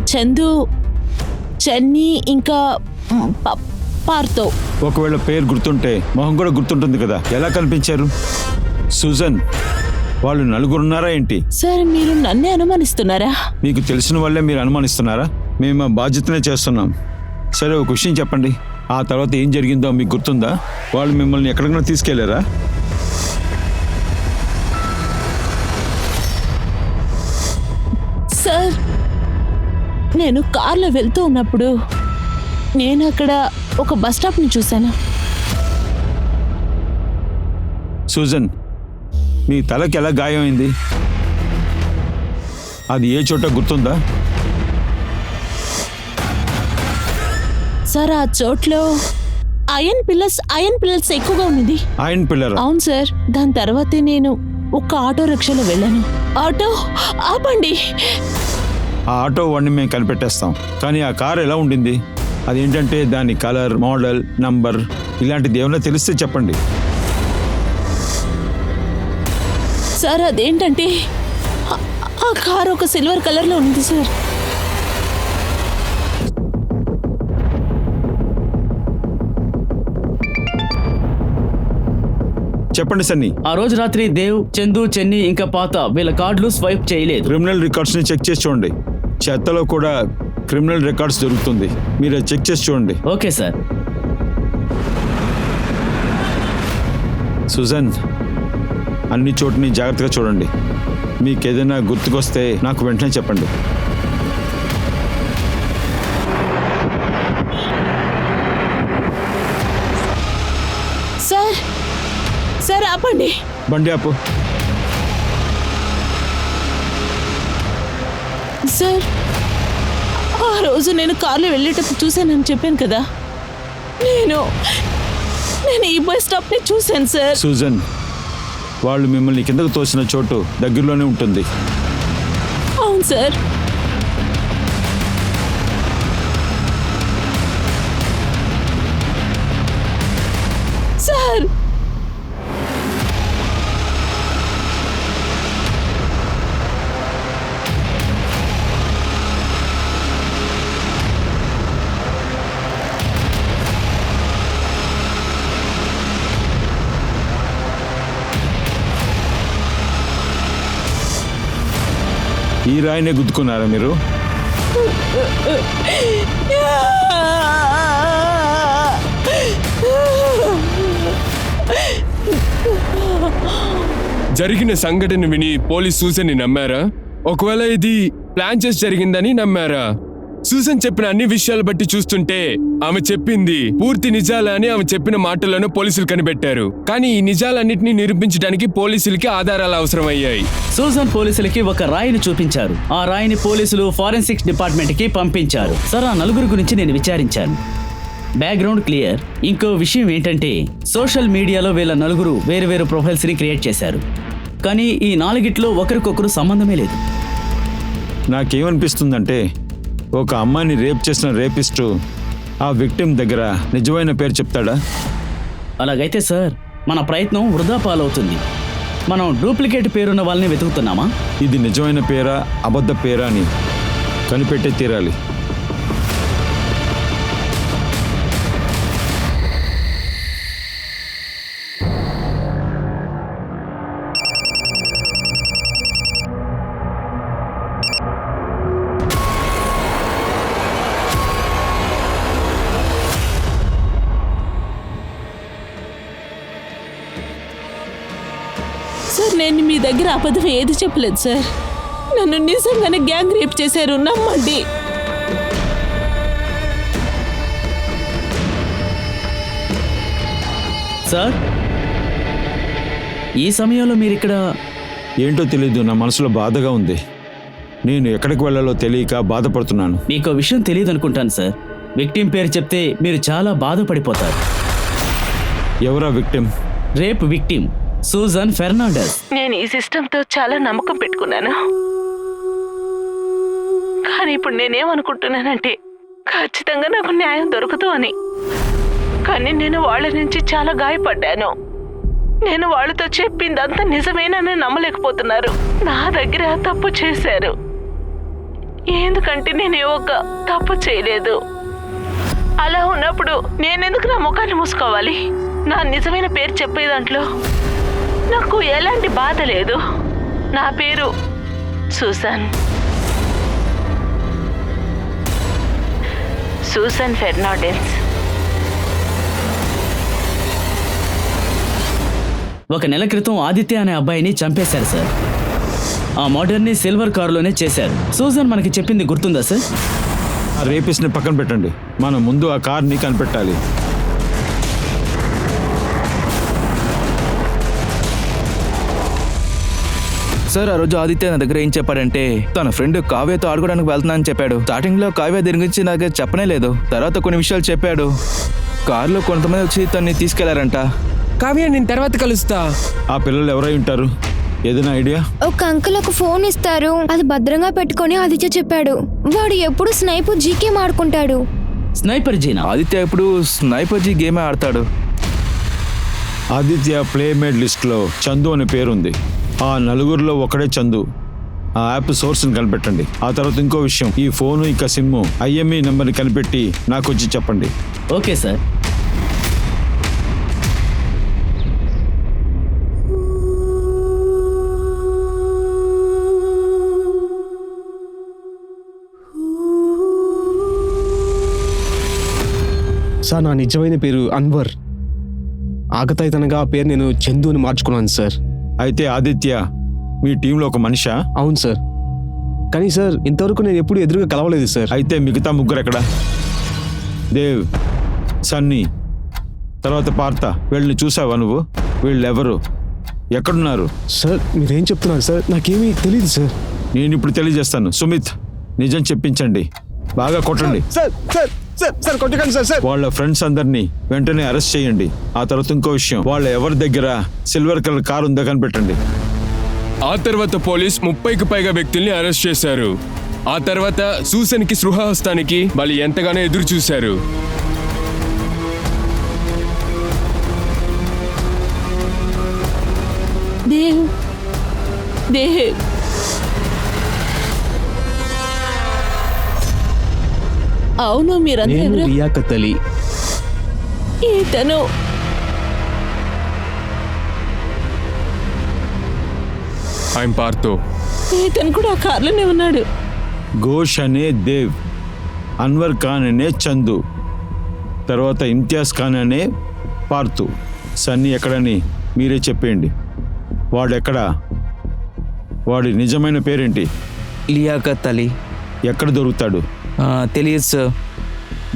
చందు, చన్నీ, ఇంకా పార్తో. ఒకవేళ పేరు గుర్తుంటే మొహం కూడా గుర్తుంటుంది కదా. ఎలా కనిపించారు? సూజన్, వాళ్ళు నలుగురున్నారా ఏంటి? సార్, మీరు నన్నే అనుమానిస్తున్నారా? మీకు తెలిసిన వాళ్ళే మీరు అనుమానిస్తున్నారా? మేము మా బాధ్యతనే చేస్తున్నాం. సరే, ఒక విషయం చెప్పండి. ఆ తర్వాత ఏం జరిగిందో మీకు గుర్తుందా? వాళ్ళు మిమ్మల్ని ఎక్కడికైనా తీసుకెళ్లారా? సార్, నేను కార్లో వెళ్తూ ఉన్నప్పుడు నేను అక్కడ ఒక బస్ స్టాప్ని చూశాను. సూజన్, మీ తలకి ఎలా గాయమైంది? అది ఏ చోట గుర్తుందా? సార్ ఆ చోట్లో ఐరన్ పిల్లర్స్ ఎక్కువగా ఉన్నది. ఆయన పిల్లర్ అవును సార్. దాని తర్వాతే నేను ఒక ఆటో రిక్షాలో వెళ్ళాను. ఆటో ఆపండి. ఆ ఆటో వాడిని మేము కనిపెట్టేస్తాం, కానీ ఆ కారు ఎలా ఉండింది, అదేంటంటే దాని కలర్, మోడల్, నంబర్ ఇలాంటిది ఏమైనా తెలిస్తే చెప్పండి. సార్ అదేంటంటే ఆ కారు ఒక సిల్వర్ కలర్లో ఉంది సార్. చెప్పండి సన్నీ. ఆ రోజు రాత్రి దేవ్, చందు, చెన్ని ఇంకా పాత వీళ్ళ కార్డులు స్వైప్ చేయలేదు. క్రిమినల్ రికార్డ్స్ని చెక్ చేసి చూడండి. చెత్తలో కూడా క్రిమినల్ రికార్డ్స్ దొరుకుతుంది, మీరు అది చెక్ చేసి చూడండి. Okay sir. సుజన్, అన్ని చోటుని జాగ్రత్తగా చూడండి. మీకు ఏదైనా గుర్తుకొస్తే నాకు వెంటనే చెప్పండి. సార్ సార్ ఆపండి. బండి ఆపు. సార్ ఆ రోజు నేను కార్లో వెళ్ళేటప్పుడు చూశానని చెప్పాను కదా, నేను ఈ బస్ స్టాప్ని చూశాను సార్. సుజన్, వాళ్ళు మిమ్మల్ని కిందకు తోసిన చోటు దగ్గరలోనే ఉంటుంది. అవును సార్. సార్ ఈ రాయినే గుద్దుకున్నారా మీరు? జరిగిన సంఘటన విని పోలీస్ సూసన్ని నమ్మారా? ఒకవేళ ఇది ప్లాన్ చేసి జరిగిందని నమ్మారా? సూసన్ చెప్పిన అన్ని విషయాలు బట్టి చూస్తుంటే ఆమె చెప్పింది పూర్తి నిజాలని ఆమె చెప్పిన మాటలను పోలీసులు కనిపెట్టారు. కానీ ఈ నిజాలన్నింటినీ నిరూపించడానికి పోలీసులకి ఆధారాలు అవసరమయ్యాయి. సూజన్ పోలీసులకి ఒక రాయిని చూపించారు. ఆ రాయిని పోలీసులు ఫారెన్సిక్స్ డిపార్ట్మెంట్ కి పంపించారు. సార్, ఆ నలుగురు గురించి నేను విచారించాను. Background clear. ఇంకో విషయం ఏంటంటే సోషల్ మీడియాలో వీళ్ళ నలుగురు వేరు ప్రొఫైల్స్ ని క్రియేట్ చేశారు. కానీ ఈ నాలుగిట్లో ఒకరికొకరు సంబంధమే లేదు. నాకేమనిపిస్తుందంటే ఒక అమ్మాయిని రేప్ చేసిన రేపిస్టు ఆ విక్టిమ్ దగ్గర నిజమైన పేరు చెప్తాడా? అలాగైతే సార్, మన ప్రయత్నం వృధా పాలవుతుంది. మనం డూప్లికేట్ పేరున్న వాళ్ళని వెతుకుతున్నామా? ఇది నిజమైన పేరా అబద్ధ పేరా అని కనిపెట్టే తీరాలి. సార్, నేను మీ దగ్గర అబద్ధం ఏది చెప్పలేదు సార్. నన్ను నిజంగానే గ్యాంగ్ రేప్ చేశారు, నమ్మండి. సార్, ఈ సమయంలో మీరిక్కడ ఏంటో తెలీదు, నా మనసులో బాధగా ఉంది. నేను ఎక్కడికి వెళ్ళాలో తెలియక బాధపడుతున్నాను. మీకు విషయం తెలియదు అనుకుంటాను సార్. విక్టిమ్ పేరు చెప్తే మీరు చాలా బాధపడిపోతారు. ఎవరా victim? Rape victim Susan Fernandes. నేను ఈ సిస్టంతో చాలా నమ్మకం పెట్టుకున్నాను. కానీ ఇప్పుడు నేనేమనుకుంటున్నానంటే ఖచ్చితంగా నాకు న్యాయం దొరకదు అని. కానీ నేను వాళ్ళ నుంచి చాలా గాయపడ్డాను. నేను వాళ్ళతో చెప్పిందంతా నిజమేనని నమ్మలేకపోతున్నారు. నా దగ్గర తప్పు చేశారు. ఎందుకంటే నేను ఒక తప్పు చేయలేదు. అలా ఉన్నప్పుడు నేనెందుకు నా ముఖాన్ని మూసుకోవాలి? నా నిజమైన పేరు చెప్పే దాంట్లో నాకు ఎలాంటి బాధ లేదు. నా పేరు సూసన్ ఫెర్నాండెస్. ఒక నెల క్రితం ఆదిత్య అనే అబ్బాయిని చంపేశారు సార్. ఆ మర్డర్ని సిల్వర్ కారులోనే చేశారు. సూజన్ మనకి చెప్పింది గుర్తుందా సార్? ఆ రేపిస్ట్ని పక్కన పెట్టండి, మనం ముందు ఆ కార్ని కనిపెట్టాలి. సార్ ఆ రోజు ఆదిత్య నా దగ్గర ఏం చెప్పాడంటే తన ఫ్రెండ్ కావ్యతో ఆడుకోవడానికి వెళ్తున్నా అని చెప్పాడు. స్టార్టింగ్ లో కావ్య దీని గురించి నాకు చెప్పనే లేదు. తర్వాత కొన్ని విషయాలు చెప్పాడు. కారులో కొంతమంది వచ్చి తన్ని తీసుకెళ్లారంట. కావ్య నేను తర్వాత కలుస్తా. ఆ పిల్లలు ఎవరై ఉంటారు? ఏదైనా ఐడియా? ఒక అంకుల్ ఒక ఫోన్ ఇస్తారు, అది భద్రంగా పెట్టుకొని ఆదిత్య చెప్పాడు. వాడు ఎప్పుడు స్నైపు జీకే ఆడుకుంటాడు. స్నైపర్ జీనా? ఆదిత్య ఇప్పుడు స్నైపర్ జీ గేమే ఆడతాడు. ఆదిత్య ప్లేమేట్ లిస్ట్లో చందు అనే పేరుంది. ఆ నలుగురిలో ఒకడే చందు. ఆ యాప్ సోర్స్ని కనిపెట్టండి. ఆ తర్వాత ఇంకో విషయం, ఈ ఫోను ఇంకా సిమ్ము ఐఎంఈ నెంబర్ని కనిపెట్టి నాకు వచ్చి చెప్పండి. Okay sir. సార్ నా నిజమైన పేరు అన్వర్. ఆకతాయితనంగా ఆ పేరు నేను చందు అని మార్చుకున్నాను సార్. అయితే ఆదిత్య మీ టీంలో ఒక మనిషా? అవును సార్. కానీ సార్ ఇంతవరకు నేను ఎప్పుడు ఎదురుగా కలవలేదు సార్. అయితే మిగతా ముగ్గురు ఎక్కడ? దేవ్, సన్నీ, తర్వాత పార్త. వీళ్ళని చూసావా నువ్వు? వీళ్ళెవరు? ఎక్కడున్నారు? సార్ మీరేం చెప్తున్నారు సార్? నాకేమీ తెలియదు సార్. నేను ఇప్పుడు తెలియజేస్తాను. సుమిత్, నిజం చెప్పించండి. బాగా కొట్టండి. సార్ సార్ సార్ సార్ కొట్టకండి సార్. సార్ వాళ్ళ ఫ్రెండ్స్ అందరినీ వెంటనే అరెస్ట్ చేయండి. ఆ తర్వాత ఇంకో విషయం, వాళ్ళ ఎవరి దగ్గర సిల్వర్ కలర్ కార్ ఉందో కనిపెట్టండి. ఆ తర్వాత పోలీస్ 30కి పైగా వ్యక్తుల్ని అరెస్ట్ చేశారు. ఆ తర్వాత సూసన్కి స్పృహ వస్తానికి వాళ్ళు ఎంతగానో ఎదురు చూశారు. దేవ్ దేవ్ అవును, మీరంతా నేను ఎవరు? లియాకత్ అలీ. ఇతను ఐఎమ్ పార్థో. ఇతను కూడా ఆ కార్లోనే ఉన్నాడు. ఘోష్ అనే దేవ్, అన్వర్ ఖాన్ అనే చందు, తర్వాత ఇమ్తియాజ్ ఖాన్ అనే పార్థు. సన్నీ ఎక్కడని మీరే చెప్పేయండి. వాడెక్కడా? వాడి నిజమైన పేరేంటి? లియాకత్ అలీ. ఎక్కడ దొరుకుతాడు? తెలియదు సార్.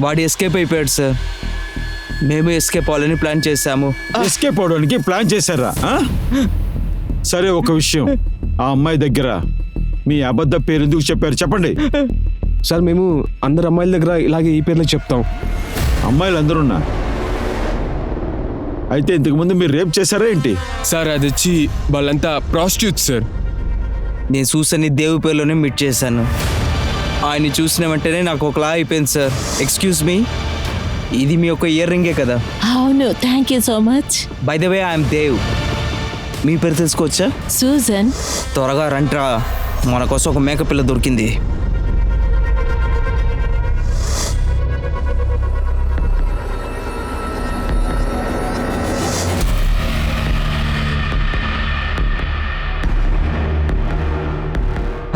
వాడు ఎస్కేప్ అయిపోయాడు సార్. మేము ఎస్కేప్ అవ్వాలని ప్లాన్ చేశాము. ఎస్కేప్ అవడానికి ప్లాన్ చేశారా? సరే, ఒక విషయం, ఆ అమ్మాయి దగ్గర మీ అబద్ధ పేరు ఎందుకు చెప్పారు చెప్పండి. సార్ మేము అందరు అమ్మాయిల దగ్గర ఇలాగే ఈ పేర్లో చెప్తాం. అమ్మాయిలు అందరున్నా? అయితే ఇంతకుముందు మీరు రేప్ చేశారా ఏంటి? సార్ అది వచ్చి వాళ్ళంతా ప్రాస్టిట్యూట్ సార్. నేను సూసన్ని దేవు పేరులోనే మీట్ చేశాను. ఆయన్ని చూసిన వెంటనే నాకు ఒకలా అయిపోయింది సార్. ఎక్స్క్యూజ్ మీ, ఇది మీ యొక్క ఇయర్ రింగే కదా? అవును, thank you so much. By the way I'm Dev. మీ పేరు తెలుసుకోవచ్చా? సూజన్. త్వరగా రంట్రా, మన కోసం ఒక మేకపిల్ల దొరికింది.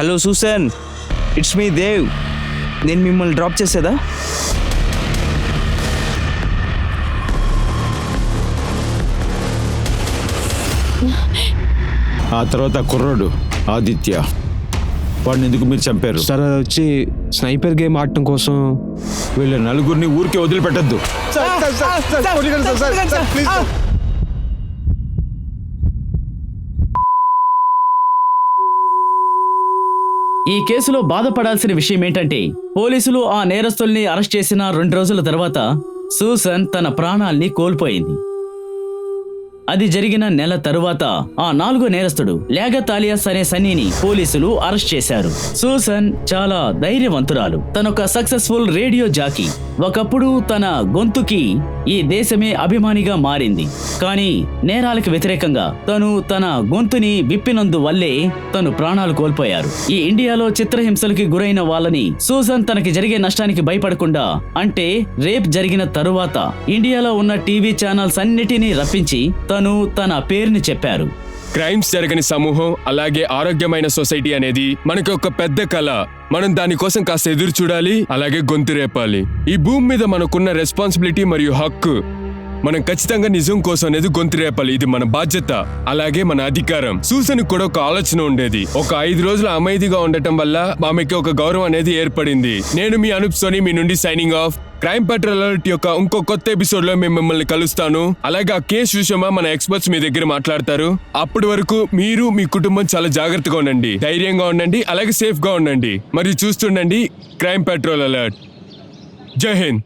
Hello Susan, it's me Dev. నేను మిమ్మల్ని డ్రాప్ చేసేదా? ఆ తర్వాత కుర్రాడు ఆదిత్య, వాడిని ఎందుకు మీరు చంపారు? సార్ అది వచ్చి స్నైపర్ గేమ్ ఆడటం కోసం. వీళ్ళ నలుగురిని ఊరికే వదిలిపెట్టద్దు. ఈ కేసులో బాధపడాల్సిన విషయం ఏంటంటే పోలీసులు ఆ నేరస్తుల్ని అరెస్ట్ చేసిన 2 రోజుల తర్వాత సూసన్ తన ప్రాణాల్ని కోల్పోయింది. అది జరిగిన నెల తరువాత ఆ 4వ నేరస్తుడు లియాకత్ అలియాస్ అనే సన్నీని పోలీసులు అరెస్ట్ చేశారు. సూసన్ చాలా ధైర్యవంతురాలు. తనొక సక్సెస్ఫుల్ రేడియో జాకీ. ఒకప్పుడు తన గొంతుకి ఈ దేశమే అభిమానిగా మారింది. కానీ నేరాలకు వ్యతిరేకంగా తను తన గొంతుని విప్పినందువల్లే తను ప్రాణాలు కోల్పోయారు. ఈ ఇండియాలో చిత్రహింసలకి గురైన వాళ్ళని సూసన్ తనకి జరిగే నష్టానికి భయపడకుండా, అంటే రేప్ జరిగిన తరువాత ఇండియాలో ఉన్న టీవీ ఛానల్స్ అన్నిటినీ రప్పించి తను తన పేరుని చెప్పారు. క్రైమ్స్ జరగని సమూహం, అలాగే ఆరోగ్యమైన సొసైటీ అనేది మనకి ఒక పెద్ద కళ. మనం దానికోసం కాస్త ఎదురు చూడాలి, అలాగే గొంతు రేపాలి. ఈ భూమి మీద మనకున్న రెస్పాన్సిబిలిటీ మరియు హక్కు మనం ఖచ్చితంగా నిజం కోసం అనేది గొంతు రేపాలి. ఇది మన బాధ్యత, అలాగే మన అధికారం. సూసన్ కూడా ఒక ఆలోచన ఉండేది. ఒక 5 రోజులు అమైదిగా ఉండటం వల్ల ఆమెకి ఒక గౌరవం అనేది ఏర్పడింది. నేను మీ అనూప్ సోని మీ నుండి signing off. Crime petrol alert యొక్క ఇంకో కొత్త ఎపిసోడ్ లో మేము మిమ్మల్ని కలుస్తాను. అలాగే ఆ కేసు విషయమా మన ఎక్స్పర్ట్స్ మీ దగ్గర మాట్లాడతారు. అప్పటి వరకు మీరు మీ కుటుంబం చాలా జాగ్రత్తగా ఉండండి, ధైర్యంగా ఉండండి, అలాగే సేఫ్ గా ఉండండి. మరియు చూస్తుండండి క్రైమ్ పెట్రోల్ అలర్ట్. జై హింద్.